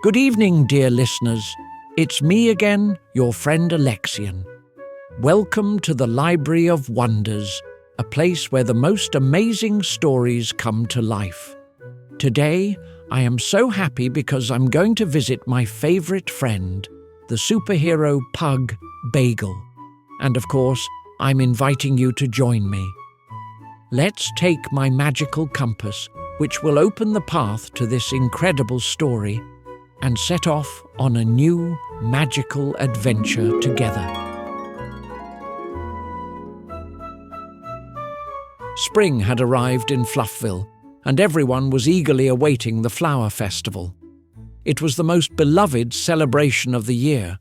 Good evening, dear listeners. It's me again, your friend Alexian. Welcome to the Library of Wonders, a place where the most amazing stories come to life. Today, I am so happy because I'm going to visit my favorite friend, the superhero pug, Bagel. And of course, I'm inviting you to join me. Let's take my magical compass, which will open the path to this incredible story, and set off on a new magical adventure together. Spring had arrived in Fluffville, and everyone was eagerly awaiting the flower festival. It was the most beloved celebration of the year.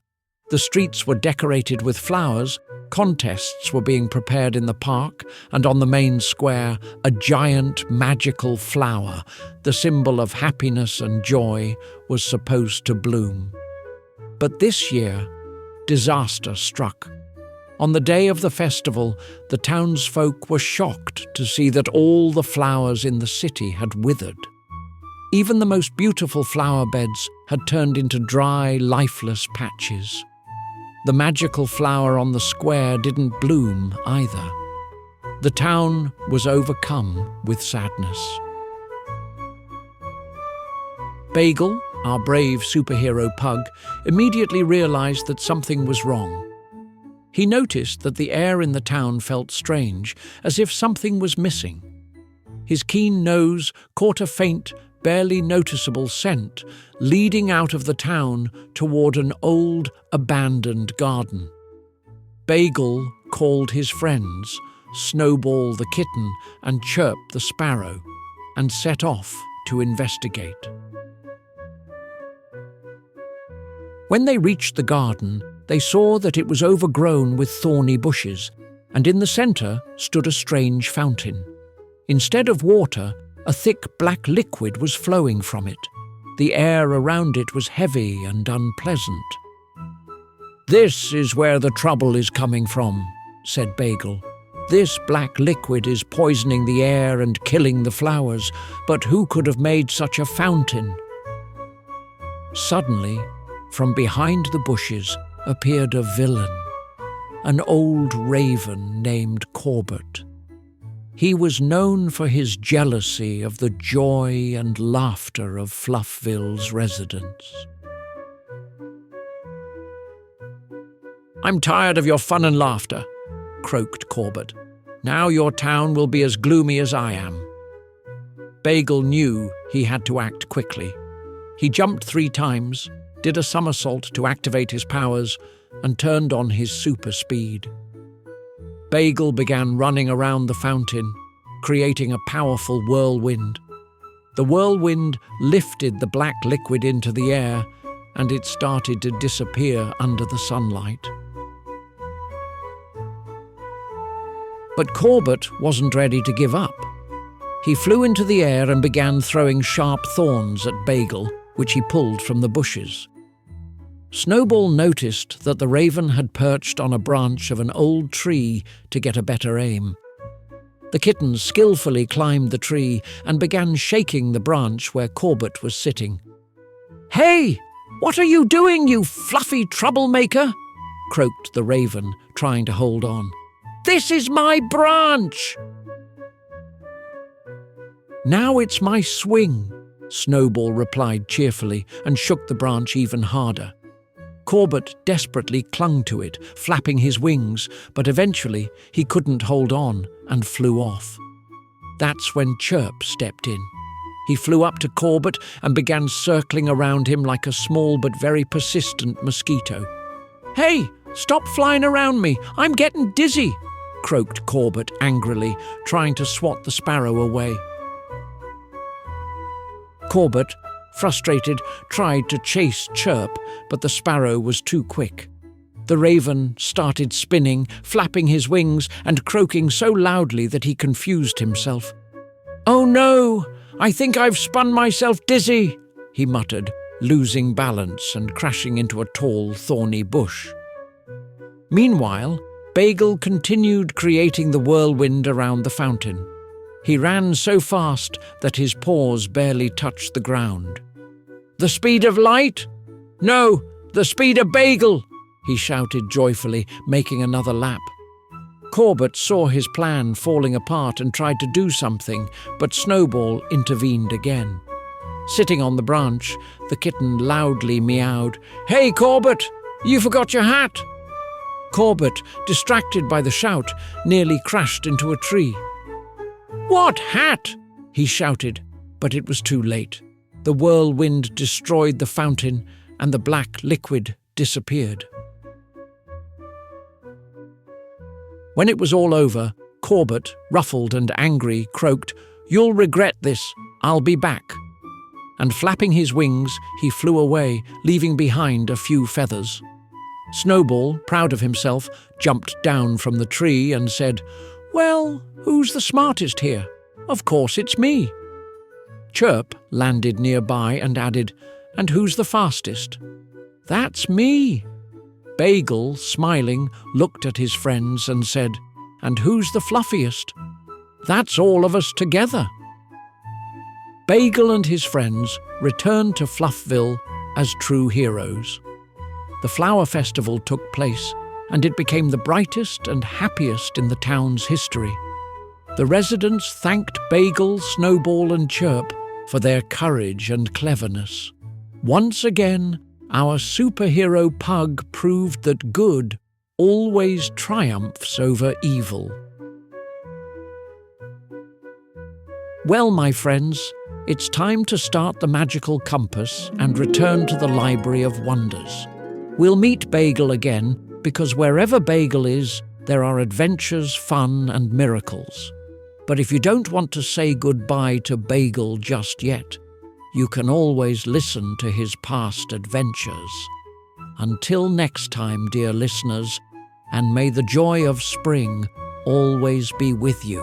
The streets were decorated with flowers, contests were being prepared in the park, and on the main square, a giant magical flower, the symbol of happiness and joy, was supposed to bloom. But this year, disaster struck. On the day of the festival, the townsfolk were shocked to see that all the flowers in the city had withered. Even the most beautiful flower beds had turned into dry, lifeless patches. The magical flower on the square didn't bloom either. The town was overcome with sadness. Bagel, our brave superhero pug, immediately realized that something was wrong. He noticed that the air in the town felt strange, as if something was missing. His keen nose caught a faint, barely noticeable scent leading out of the town toward an old, abandoned garden. Bagel called his friends, Snowball the kitten and Chirp the sparrow, and set off to investigate. When they reached the garden, they saw that it was overgrown with thorny bushes, and in the center stood a strange fountain. Instead of water, a thick black liquid was flowing from it. The air around it was heavy and unpleasant. "This is where the trouble is coming from," said Bagel. "This black liquid is poisoning the air and killing the flowers, but who could have made such a fountain?" Suddenly, from behind the bushes appeared a villain, an old raven named Corbett. He was known for his jealousy of the joy and laughter of Fluffville's residents. "I'm tired of your fun and laughter," croaked Corbett. "Now your town will be as gloomy as I am." Bagel knew he had to act quickly. He jumped 3 times, did a somersault to activate his powers, and turned on his super speed. Bagel began running around the fountain, creating a powerful whirlwind. The whirlwind lifted the black liquid into the air, and it started to disappear under the sunlight. But Corbett wasn't ready to give up. He flew into the air and began throwing sharp thorns at Bagel, which he pulled from the bushes. Snowball noticed that the raven had perched on a branch of an old tree to get a better aim. The kitten skillfully climbed the tree and began shaking the branch where Corbett was sitting. "Hey! What are you doing, you fluffy troublemaker?" croaked the raven, trying to hold on. "This is my branch!" "Now it's my swing," Snowball replied cheerfully and shook the branch even harder. Corbett desperately clung to it, flapping his wings, but eventually he couldn't hold on and flew off. That's when Chirp stepped in. He flew up to Corbett and began circling around him like a small but very persistent mosquito. "Hey, stop flying around me! I'm getting dizzy!" croaked Corbett angrily, trying to swat the sparrow away. Corbett, frustrated, tried to chase Chirp, but the sparrow was too quick. The raven started spinning, flapping his wings and croaking so loudly that he confused himself. "Oh no! I think I've spun myself dizzy," he muttered, losing balance and crashing into a tall, thorny bush. Meanwhile, Bagel continued creating the whirlwind around the fountain. He ran so fast that his paws barely touched the ground. The speed of light? No, the speed of Bagel, he shouted joyfully, making another lap. Corbett saw his plan falling apart and tried to do something, but Snowball intervened again. Sitting on the branch, the kitten loudly meowed, "Hey, Corbett, you forgot your hat!" Corbett, distracted by the shout, nearly crashed into a tree. "What hat?" he shouted, but it was too late. The whirlwind destroyed the fountain, and the black liquid disappeared. When it was all over, Corbett, ruffled and angry, croaked, "You'll regret this. I'll be back." And flapping his wings, he flew away, leaving behind a few feathers. Snowball, proud of himself, jumped down from the tree and said, "Well, who's the smartest here? Of course it's me." Chirp landed nearby and added, "And who's the fastest?" "That's me." Bagel, smiling, looked at his friends and said, "And who's the fluffiest?" "That's all of us together." Bagel and his friends returned to Fluffville as true heroes. The flower festival took place, and it became the brightest and happiest in the town's history. The residents thanked Bagel, Snowball, and Chirp for their courage and cleverness. Once again, our superhero pug proved that good always triumphs over evil. Well, my friends, it's time to start the magical compass and return to the Library of Wonders. We'll meet Bagel again, because wherever Bagel is, there are adventures, fun, and miracles. But if you don't want to say goodbye to Bagel just yet, you can always listen to his past adventures. Until next time, dear listeners, and may the joy of spring always be with you.